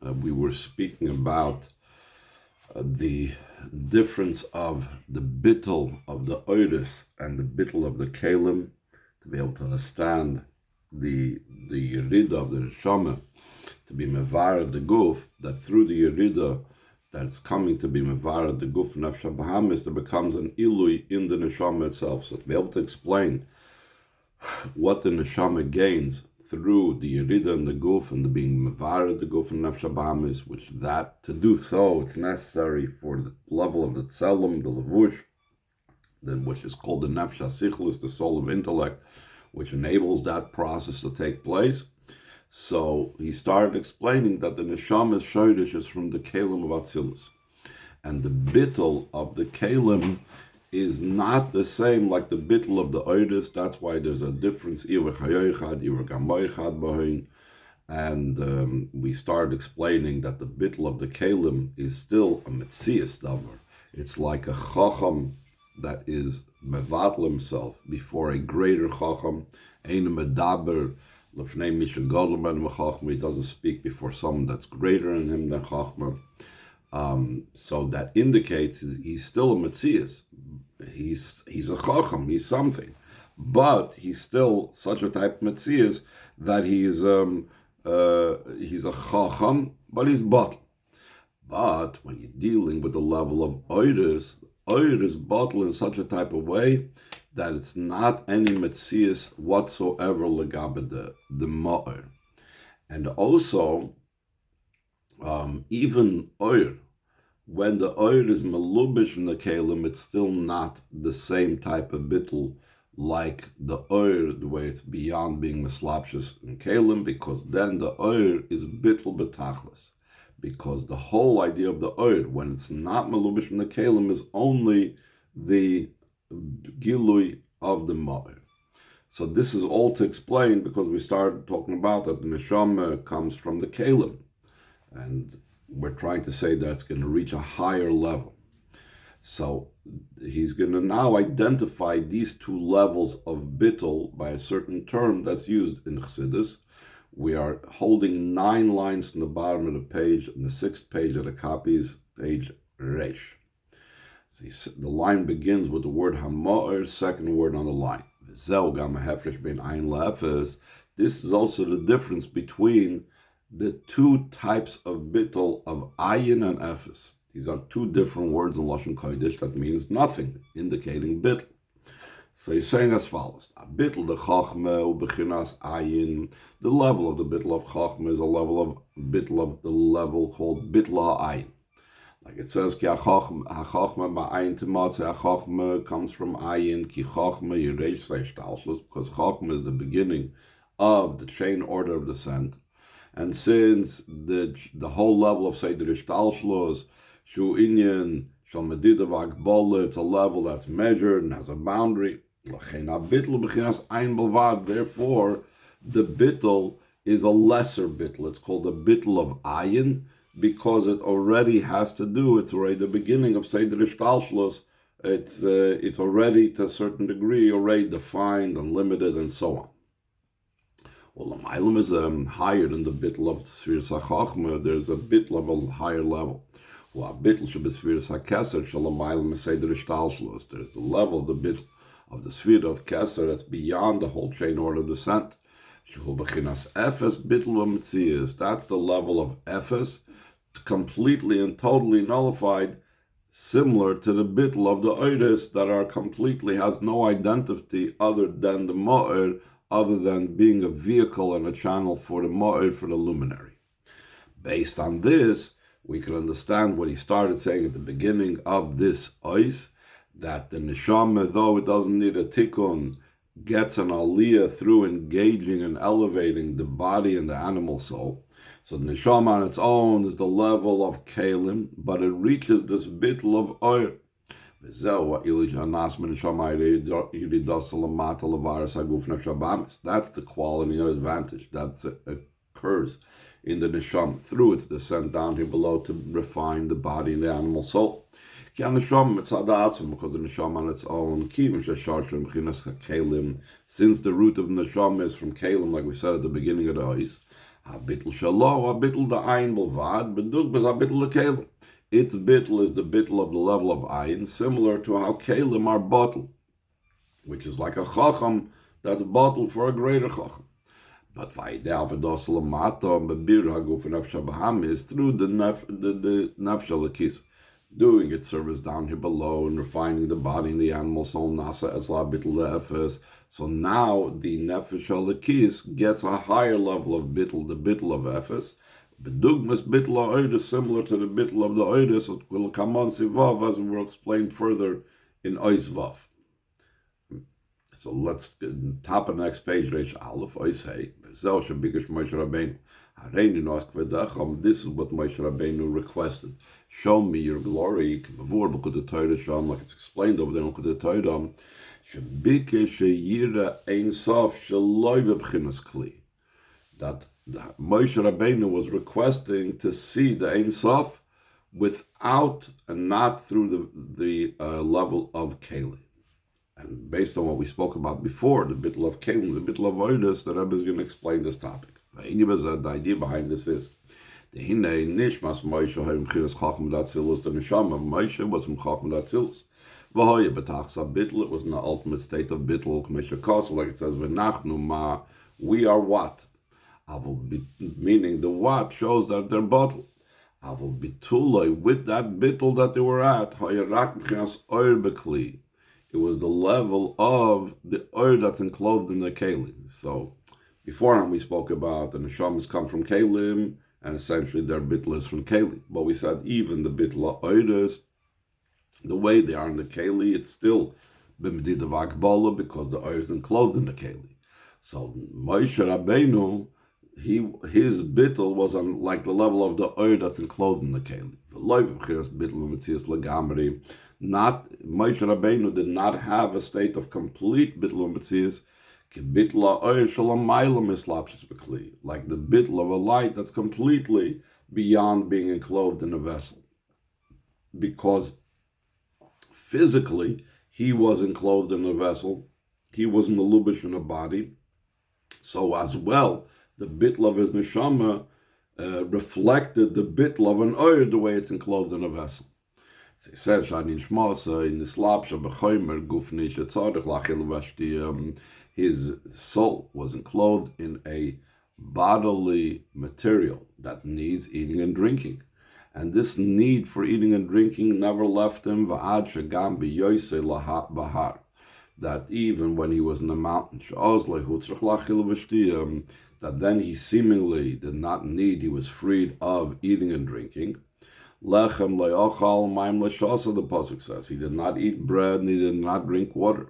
we were speaking about the difference of the bittul of the oiris and the bittul of the kalim, to be able to understand the yerida of the neshama, to be mevarad the guf, that through the yerida that's coming to be mevarad the guf nefesh bahamis, there becomes an ilui in the neshama itself. So to be able to explain what the neshama gains through the yerida and the guf and the being mevarad the guf and nefesh bahamis, which that to do so it's necessary for the level of the tzelem, the levush, which is called the nefesh hasichlis, the soul of intellect, which enables that process to take place. So he started explaining that the neshama's shoydish is from the kalim of Atzilus, and the bittul of the kalim is not the same like the bittul of the oidis. That's why there's a difference. And we started explaining that the bittul of the kalim is still a metzias davar. It's like a chacham that is mevatl himself before a greater chacham. Ein medaber. He doesn't speak before someone that's greater in him than Chachma. So that indicates he's still a Metzias. He's a Chacham, he's something. But he's still such a type of Metzias that he's a Chacham, but he's bottle. But when you're dealing with the level of Oiris bottle in such a type of way that it's not any metzias whatsoever legabe the ma'or. And also, even oir, when the oir is melubish in the kalim, it's still not the same type of bittul like the oir, the way it's beyond being meslapshus in kalim, because then the oir is bittul betachlis. Because the whole idea of the oir, when it's not melubish in the kalim, is only the gilui of the ma'ir. So this is all to explain, because we started talking about that the neshama comes from the kalim, and we're trying to say that it's going to reach a higher level. So he's going to now identify these two levels of bittul by a certain term that's used in Chassidus. We are holding 9 lines from the bottom of the page, and the 6th page of the copies, page Reish. So the line begins with the word hama'er, second word on the line. This is also the difference between the two types of bittul of ayin and efes. These are two different words in Lashon Kodesh that means nothing, indicating bittul. So he's saying as follows: bittul the chachma ubechinas ayin. The level of the bittul of chachma is a level of bittul of the level called bittul ha'ayin. Like it says, ki hachachma ba'ayin timatze, hachachma comes from ayin, ki chachma yireish seishtalshus, because chachma is the beginning of the chain order of descent. And since the whole level of Seder Ishtalshlos, Shu Inyan, Shal Medida V'Akbola, it's a level that's measured and has a boundary. Therefore, the bittul is a lesser bittul. It's called the bittul of ayin, because it already has to do, it's already the beginning of Seder Ishtalshlos. It's already, to a certain degree, already defined and limited and so on. Well, the Mailam is higher than the bittul of the Sfiras HaChachma. There's a bittul of a higher level. Well, a bittul should be Sfiras HaKeser, Shalom Mailam is Seder Ishtalshlos. There's the level of the bittul of the Sfira of Keser that's beyond the whole chain order of descent. Shehu Bechinas Efes bittul v'metzias. That's the level of Efes, completely and totally nullified, similar to the bittul of the Oiris that are completely, has no identity other than the Ma'ir, other than being a vehicle and a channel for the Ma'ir, for the luminary. Based on this, we can understand what he started saying at the beginning of this Ois, that the Neshama, though it doesn't need a tikkun, gets an aliyah through engaging and elevating the body and the animal soul. So the Neshama on its own is the level of Kalim, but it reaches this bittul of Oir. That's the quality and advantage that occurs in the neshama through its descent down here below to refine the body and the animal soul. Because the neshama on its own, since the root of the neshama is from kalim, like we said at the beginning of the Ois, Habitl shalo, habitl the ayin bilvad, bedug bez habitl the kelim. Its bitl is the bitl of the level of ayin, similar to how kelim are bottle, which is like a chacham that's bottled for a greater chacham. But vayidei avados lamato bebir haguf nefesh habaham is through the nefesh alakis, doing its service down here below and refining the body and the animal soul nasa esla bitl leefes. So now the nefesh alakis gets a higher level of bitl, the bitl of efes. Bedugmas bitl ha'oidus, similar to the bitl of the oidus, it will come on sivav, as we will explain further in ois vav. So let's top of the next page, Reish Aleph, ois hey, v'zeh shebigash Moshe Rabbeinu. Hareinu nosk v'dacham, this is what Moshe Rabbeinu requested. Show me your glory, k'mavur b'kud Torah sham, like it's explained over there in B'kud Torah, shebikesh yira ein sof sheloi v'bchinas kli. That Moshe Rabbeinu was requesting to see the Ein Sof without and not through the level of Keli. And based on what we spoke about before, the bitl of Keli, the bitl of Oidus, the Rebbe is going to explain this topic. The idea behind this is the Hinei Nishmas Moshe Hayim Chinas Chacham Datzilus, the Neshama of Moshe was from Chacham Datzilus. V'hoye betachsa bitl, it was in the ultimate state of bitl, K'meshakos, like it says, V'nachnu ma, we are what? Meaning the what shows that they're bottled. With that bittul that they were at, it was the level of the oil that's enclosed in the kelim. So beforehand we spoke about the neshamas come from kelim, and essentially their bittul is from kelim. But we said even the bittul oides, the way they are in the keli, it's still b'medid of akbala because the oil is enclosed in the keli. So Moshe Rabbeinu, his bittul was on like the level of the oil that's enclosed in the keli. Not Moshe Rabbeinu did not have a state of complete bittul u'metzias, like the bittul of a light that's completely beyond being enclosed in a vessel, because physically he was enclosed in a vessel, he was in the lubish in a body, so as well the bitl of his neshama reflected the bitl of an oil, the way it's enclosed in a vessel. So he says, his soul was enclosed in a bodily material that needs eating and drinking. And this need for eating and drinking never left him, that even when he was in the mountain, that then he seemingly did not need, he was freed of eating and drinking. Lechem le'ochal ma'im l'shasa, the pasuk says, he did not eat bread and he did not drink water.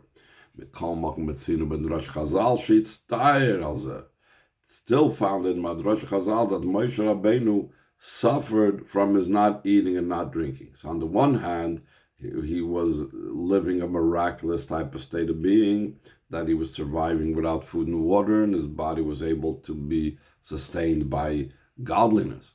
Still found in Madrash Chazal that Moshe Rabbeinu suffered from his not eating and not drinking. So on the one hand, he was living a miraculous type of state of being, that he was surviving without food and water, and his body was able to be sustained by godliness.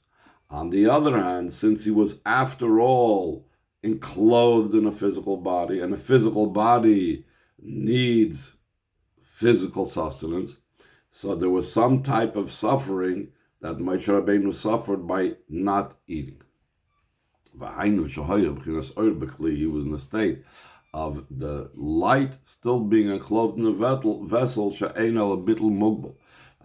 On the other hand, since he was, after all, enclosed in a physical body, and a physical body needs physical sustenance, so there was some type of suffering that Moshe Rabbeinu suffered by not eating. He was in a state of the light still being enclosed in the vessel,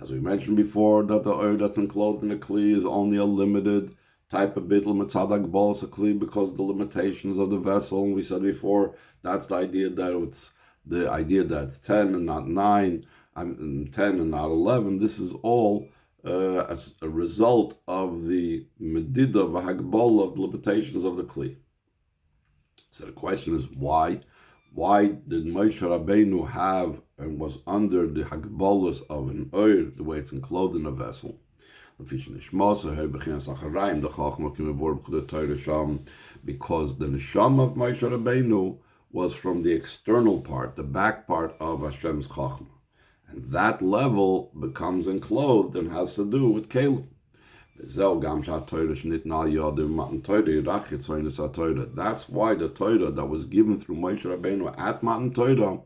as we mentioned before, that the oil that's enclosed in the kli is only a limited type of bittul mitzadak bolas a kli because of the limitations of the vessel. And we said before, that's the idea that it's 10 and not 9, 10 and not 11. This is all as a result of the medida v'hagbala of the limitations of the kli. So the question is, why? Why did Moshe Rabbeinu have and was under the hagbolas of an oil, the way it's enclosed in a vessel? Because the neshama of Moshe Rabbeinu was from the external part, the back part of Hashem's chachma. And that level becomes enclosed and has to do with kelim. That's why the Torah that was given through Moshe Rabbeinu at Matan Torah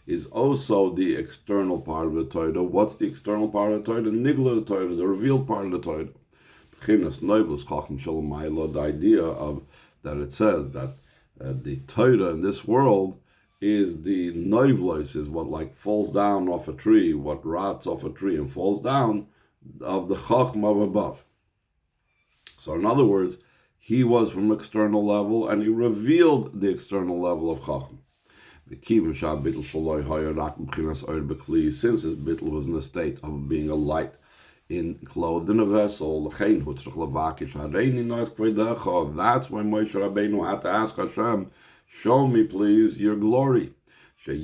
is also the external part of the Torah. What's the external part of the Torah? The nigla of the Torah, the revealed part of the Torah. The idea of that it says that the Torah in this world is the noivlois, is what like falls down off a tree, what rots off a tree and falls down, of the Chachma of above. So in other words, he was from external level and he revealed the external level of Chachma. Since his bittul was in a state of being a light, clothed in a vessel, that's why Moshe Rabbeinu had to ask Hashem, show me please your glory. That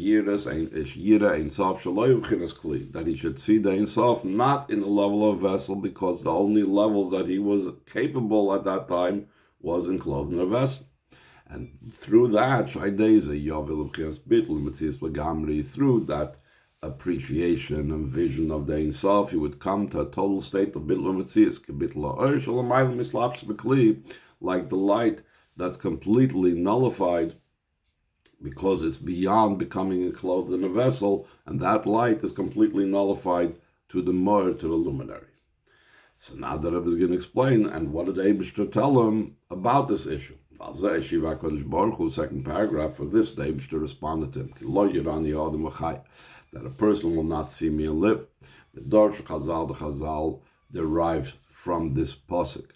he should see the Ein Sof not in the level of vessel, because the only levels that he was capable at that time was enclosed in a vessel. And through that, through that appreciation and vision of the Ein Sof, he would come to a total state of bittul metzias, like the light that's completely nullified, because it's beyond becoming enclosed in a vessel, and that light is completely nullified to the Moer, to the luminary. So now the Rebbe is going to explain, and what did Eibishter tell him about this issue? Second paragraph, for this, the Eibishter responded to him, that a person will not see me and live. The Chazal derives from this pasuk.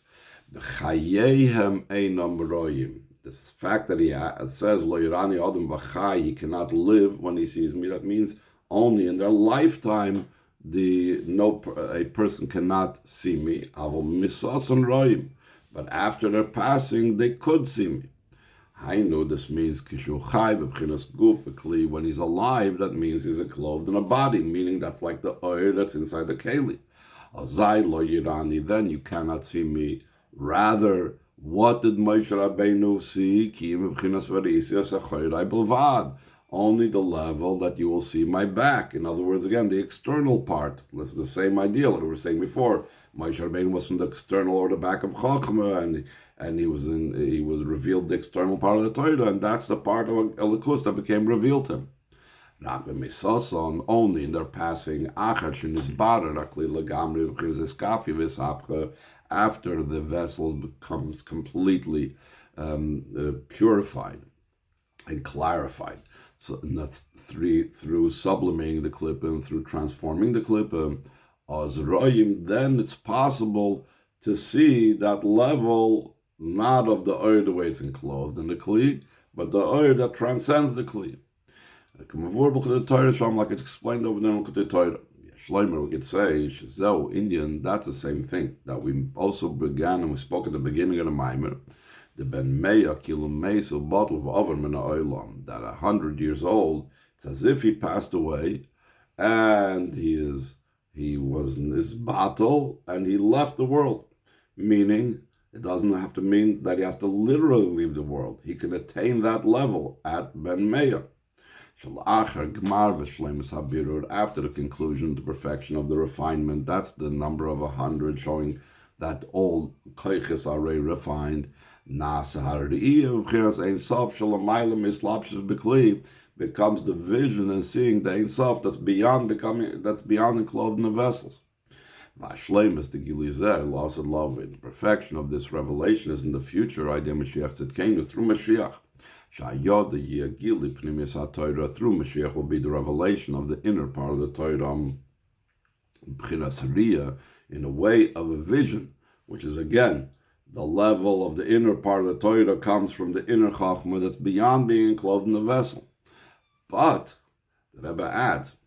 The fact that he says Lo Yirani Adam V'chai, he cannot live when he sees me, that means only in their lifetime a person cannot see me. But after their passing, they could see me. I know this means when he's alive, that means he's clothed in a body, meaning that's like the oil that's inside the keli. Then you cannot see me. Rather, what did Moshe Rabbeinu see? Only the level that you will see my back. In other words, again, the external part. This is the same idea that we were saying before. Moshe Rabbeinu was from the external or the back of Chachma, and he was revealed the external part of the Torah, and that's the part of Elikus that became revealed to him. Only in their passing, after the vessel becomes completely purified and clarified. So and that's through sublimating the klippim, through transforming the klippim, then it's possible to see that level, not of the oil the way it's enclosed in the kli, but the oil that transcends the kli. Like it's explained over there in the Torah. Shleimer, we could say, Zo, Indian, that's the same thing that we also began and we spoke at the beginning of the Maimer. The Ben Meya Kilu Mesu bottle of Overman Oilam, that 100 years old, it's as if he passed away and he was in this bottle and he left the world. Meaning, it doesn't have to mean that he has to literally leave the world. He can attain that level at Ben Meya. After the conclusion, the perfection of the refinement, that's the number of 100, showing that all koiches are already refined. Becomes the vision and seeing the Ein Sof that's beyond enclosed in the vessels. The perfection of this revelation is in the future. Through Mashiach. Through Mashiach will be the revelation of the inner part of the Torah, in a way of a vision, which is again the level of the inner part of the Torah comes from the inner Chachma that's beyond being enclosed in the vessel. But the Rebbe adds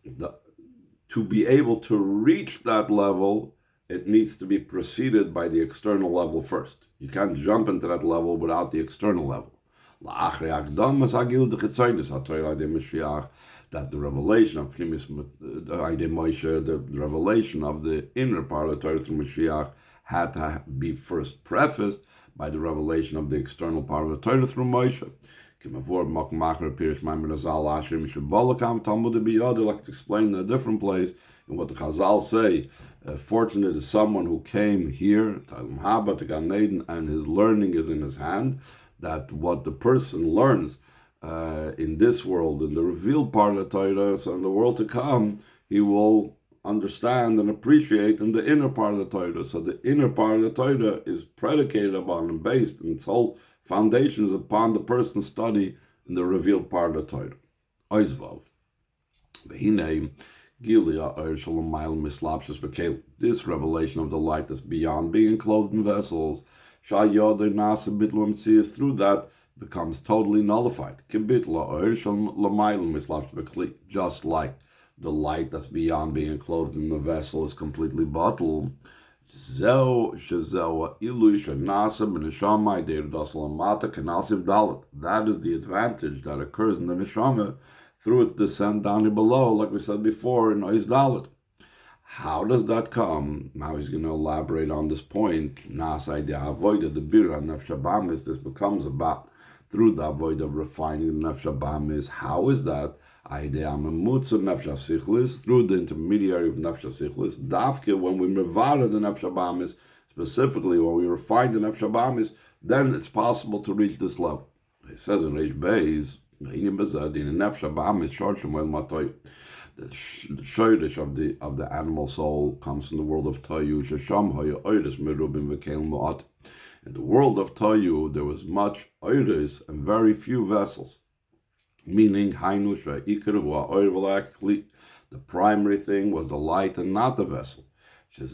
to be able to reach that level, it needs to be preceded by the external level first. You can't jump into that level without the external level. That the revelation of the revelation of the inner part of the Torah through Mashiach had to be first prefaced by the revelation of the external part of the Torah through Moshe. Like it's explained in a different place, in what the Chazal say, fortunate is someone who came here, to Gan Eden, and his learning is in his hand, that what the person learns in this world, in the revealed part of the Torah. So in the world to come, he will understand and appreciate in the inner part of the Torah. So the inner part of the Torah is predicated upon and based, and its whole foundation is upon the person's study in the revealed part of the Torah. Oizvav. This revelation of the light that's beyond being clothed in vessels, through that becomes totally nullified. Just like the light that's beyond being clothed in the vessel is completely bottled. That is the advantage that occurs in the neshama through its descent down below, like we said before in Ois Dalet. How does that come? Now he's going to elaborate on this point. This becomes about through the avoid of refining the nefesh habamis. How is that? Through the intermediary of nefesh sichlis. Dafke, when we mevara the nefesh habamis, specifically when we refine the nefesh habamis, then it's possible to reach this level. He says in Reish Beis, the shortish of the animal soul comes from the world of Tayu. In the world of Tayu, there was much oiris and very few vessels. Meaning, the primary thing was the light and not the vessel. That's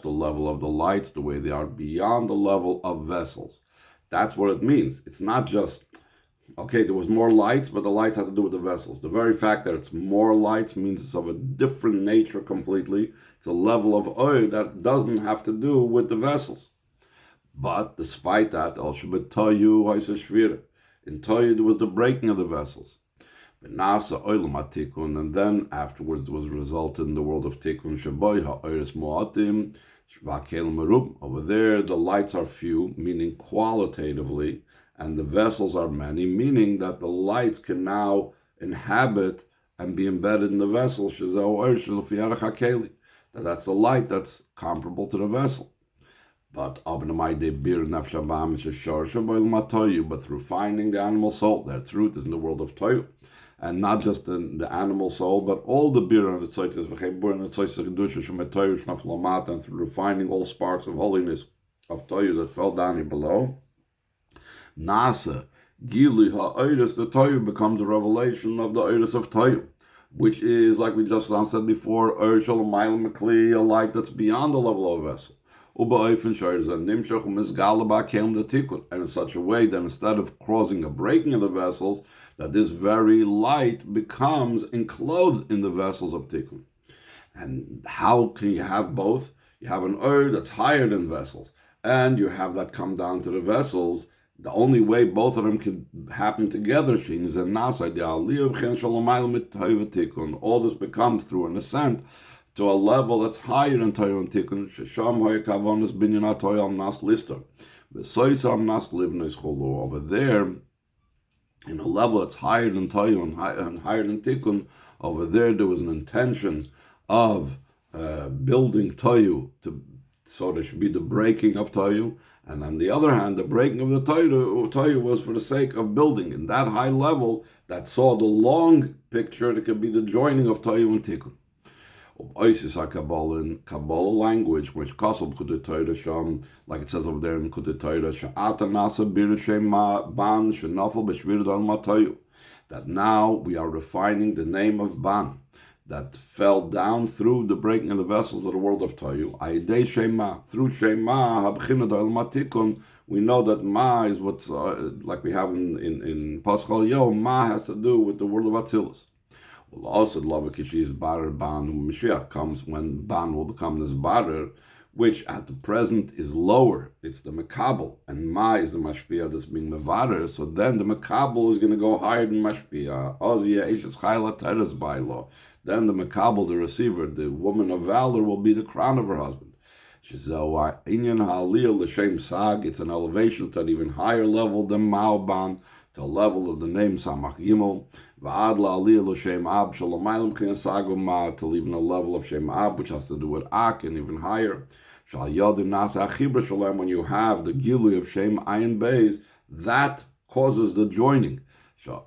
the level of the lights, the way they are beyond the level of vessels. That's what it means. It's not just, okay, there was more lights, but the lights had to do with the vessels. The very fact that it's more lights means it's of a different nature completely. It's a level of oil that doesn't have to do with the vessels. But despite that, in Toyu there was the breaking of the vessels. And then afterwards was resulted in the world of Tikkun over there the lights are few, meaning qualitatively, and the vessels are many, meaning that the lights can now inhabit and be embedded in the vessel. That's the light that's comparable to the vessel. But through finding the animal soul, that truth is in the world of Toyu. And not just in the animal soul, but all the bir and the tzaitis, and through refining all sparks of holiness of Toyu that fell down here below. Nasa, Gili ha'oiris, the Toyu becomes a revelation of the oiris of Toyu, which is, like we just said before, a light that's beyond the level of a vessel. And in such a way that instead of causing a breaking of the vessels, that this very light becomes enclosed in the vessels of Tikkun. And how can you have both? You have an Ur that's higher than vessels, and you have that come down to the vessels. The only way both of them can happen together, is all this becomes through an ascent to a level that's higher than Torah and Tikkun. Over there, in a level that's higher than Torah and higher than Tikkun, over there was an intention of building Torah, so there should be the breaking of Torah. And on the other hand, the breaking of the Torah was for the sake of building. In that high level that saw the long picture, that could be the joining of Torah and Tikkun. In Kabbalah language, which like it says over there in Kutei Torah, that now we are refining the name of Ban that fell down through the breaking of the vessels of the world of Toyu. Through Shema, we know that Ma is what's like we have in Paschal Yom. Ma has to do with the world of Atzilus. Well, also Lavakishis Barer Ban Mashiach comes when Ban will become this Barer, which at the present is lower. It's the Makabel, and Ma is the Mashpia that's being Mevarer. So then the Makabel is going to go higher than Mashpia. Then the Makabel, the receiver, the woman of valor, will be the crown of her husband. It's an elevation to an even higher level than Ma'oban, to a level of the name Samach Gimel, to even a level of Shem Ab, which has to do with Ak, and even higher. When you have the Gilui of Shem Ayin Beis, that causes the joining. That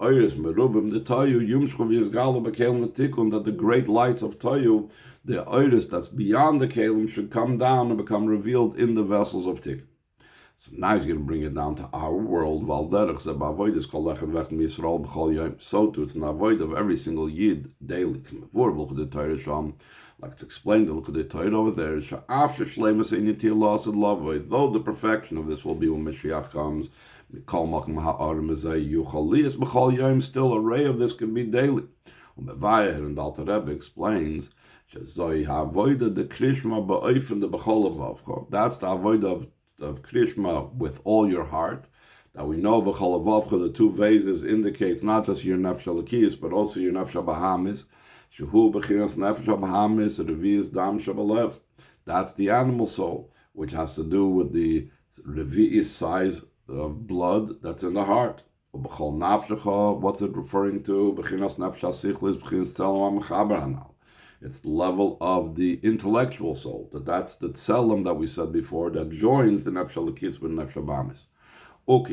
the great lights of Toyu, the Oiris that's beyond the Kalim, should come down and become revealed in the vessels of Tikkun. So now he's going to bring it down to our world. So too, it's an avoid of every single Yid daily. Like it's explained, look at the Torah over there. Though the perfection of this will be when Mashiach comes, still a ray of this can be daily. And the Alter Rebbe explains, that's the avoid of Krishma with all your heart. That we know the two phases indicates not just your nefesh alakiyis, but also your nefesh bahamis. Shehu b'chinas nefesh bahamis revi'is dam shabalev. That's the animal soul, which has to do with the revi'is size of blood that's in the heart. What's it referring to? B'chinas nefesh asichlis b'chinas tzelem ha'mechaber hanal. It's the level of the intellectual soul. That's the tzelem that we said before that joins the nefesh alakiyis with nefesh bahamis. When the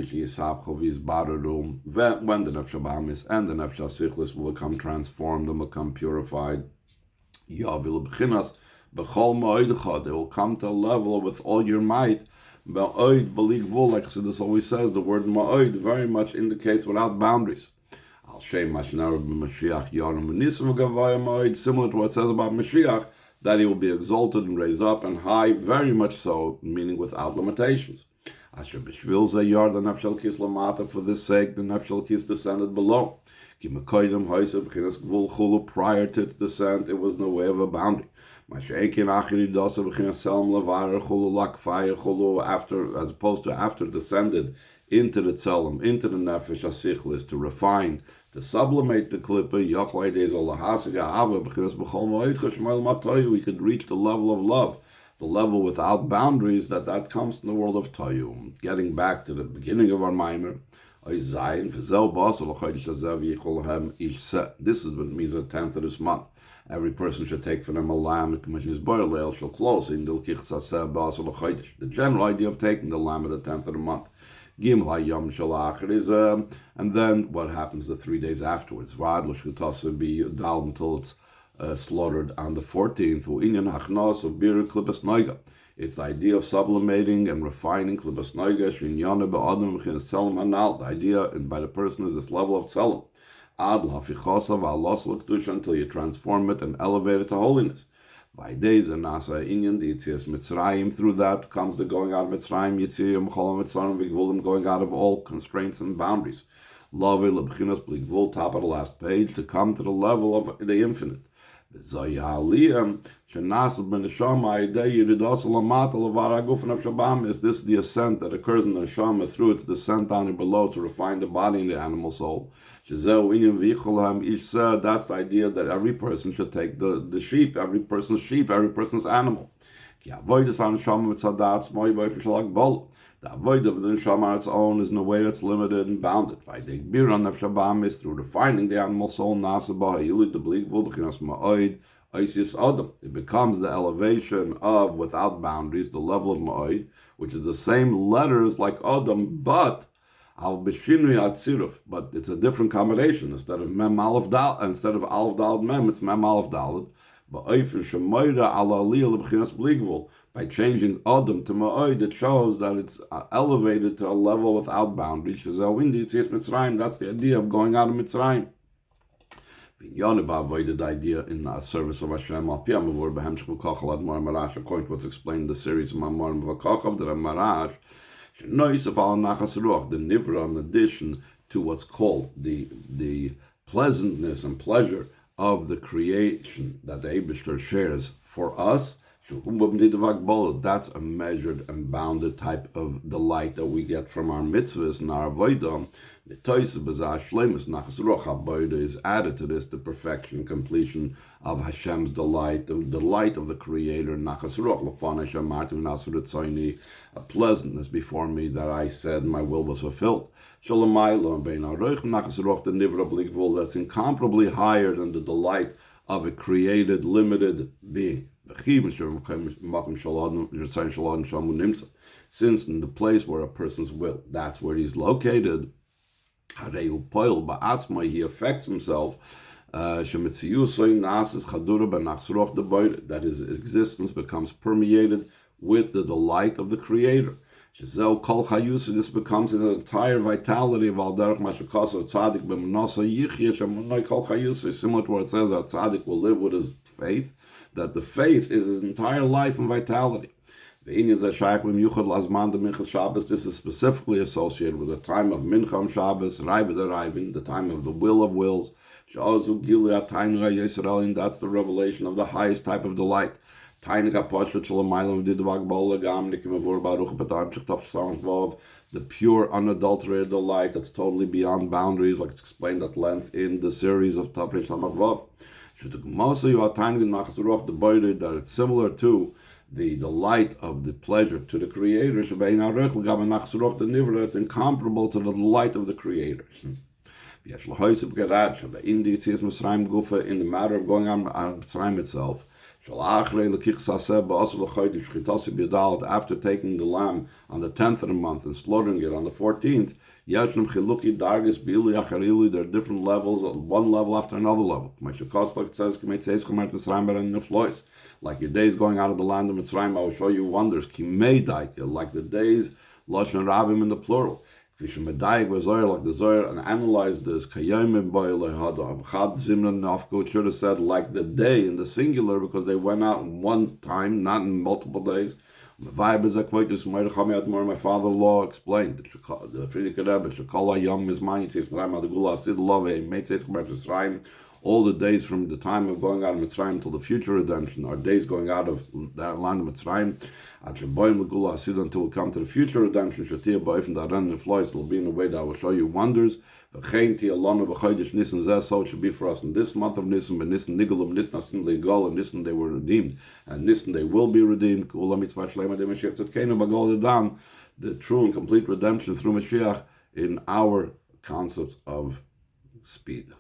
nefesh bahamis and the nefesh asichlis will become transformed and become purified, they will come to a level with all your might. Like this always says, the word ma'od very much indicates without boundaries. Similar to what it says about Mashiach, that he will be exalted and raised up and high, very much so, meaning without limitations. For this sake, the nefesh alakiyis descended below. Prior to its descent, it was in the way of a boundary. After, as opposed to after descended into the tzelem, into the nefesh asichlis, to refine, to sublimate the klipa, we could reach the level of love, the level without boundaries that comes in the world of Toyu. Getting back to the beginning of our mimer, this is what it means the 10th of this month. Every person should take for them a lamb, the general idea of taking the lamb of the 10th of the month. And then what happens the 3 days afterwards? Be until it's slaughtered on the 14th. It's the idea of sublimating and refining klibas noiga. The idea by the person is this level of tzelem. Until you transform it and elevate it to holiness. By days and nasa inyan the Yitzias Mitzrayim. Through that comes the going out of Mitzrayim. Yitziyam Cholam Mitzrayim Vigvulim, going out of all constraints and boundaries. Love lebchinas bligvul, top of the last page, to come to the level of the infinite. This is the ascent that occurs in the neshama through its descent down and below to refine the body and the animal soul. That's the idea that every person should take the sheep, every person's animal. The avoid of the neshama on its own is in a way that's limited and bounded. Through refining the animal soul, it becomes the elevation of, without boundaries, the level of ma'od, which is the same letters like Adam, but it's a different combination. Instead of mem aleph dal, instead of aleph dal mem, it's mem aleph daled. By changing Adam to ma'od, it shows that it's elevated to a level without boundaries. That's the idea of going out of Mitzrayim. The idea in the service of Hashem, according to what's explained in the series of Mamar and Vakachav, that Marash, the Nivra, in addition to what's called the pleasantness and pleasure of the creation that the Eibishter shares for us, that's a measured and bounded type of delight that we get from our mitzvahs and our avodah. The is added to this, the perfection, completion of Hashem's delight, the delight of the Creator, a pleasantness before me that I said my will was fulfilled. That's incomparably higher than the delight of a created, limited being. Since in the place where a person's will, that's where he's located, he affects himself, that his existence becomes permeated with the delight of the Creator. This becomes an entire vitality of al derech mashakaso tzaddik b'manosa yichya shemunoi kol chayusa, similar to what it says that tzaddik will live with his faith, that the faith is his entire life and vitality. This is specifically associated with the time of Mincha Shabbos, the time of the will of wills. That's the revelation of the highest type of delight. The pure, unadulterated delight that's totally beyond boundaries, like it's explained at length in the series of Tafresh Hamavav. That it's similar to the delight of the pleasure to the Creator. It's incomparable to the delight of the Creators. In the matter of going on Mitzrayim itself, after taking the lamb on the 10th of the month and slaughtering it on the 14th, there are different levels, one level after another level. Like it says, like your days going out of the land of Mitzrayim, I will show you wonders. Like the days, Lashon Rabim in the plural. Like the Zohar and analyze this. It should have said like the day in the singular because they went out in one time, not in multiple days. My father-in-law explained the Frierdiker Rebbe, all the days from the time of going out of Mitzrayim until the future redemption are days going out of that land of Mitzrayim. Until we come to the future redemption, it'll be in a way that I will show you wonders. So it should be for us in this month of Nisan, and Nisan they were redeemed, and Nisan they will be redeemed. The true and complete redemption through Mashiach in our concepts of speed.